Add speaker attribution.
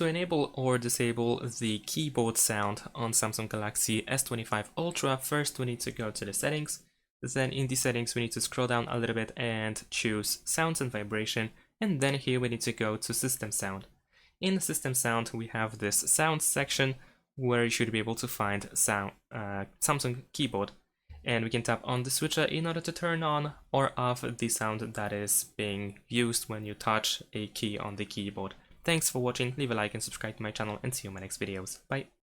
Speaker 1: to enable or disable the keyboard sound on Samsung Galaxy S25 Ultra, first we need to go to the settings. Then in the settings we need to scroll down a little bit and choose sounds and vibration, and then here we need to go to system sound. In system sound we have this sounds section where you should be able to find Samsung keyboard, and we can tap on the switcher in order to turn on or off the sound that is being used when you touch a key on the keyboard. Thanks for watching, leave a like and subscribe to my channel, and see you in my next videos. Bye!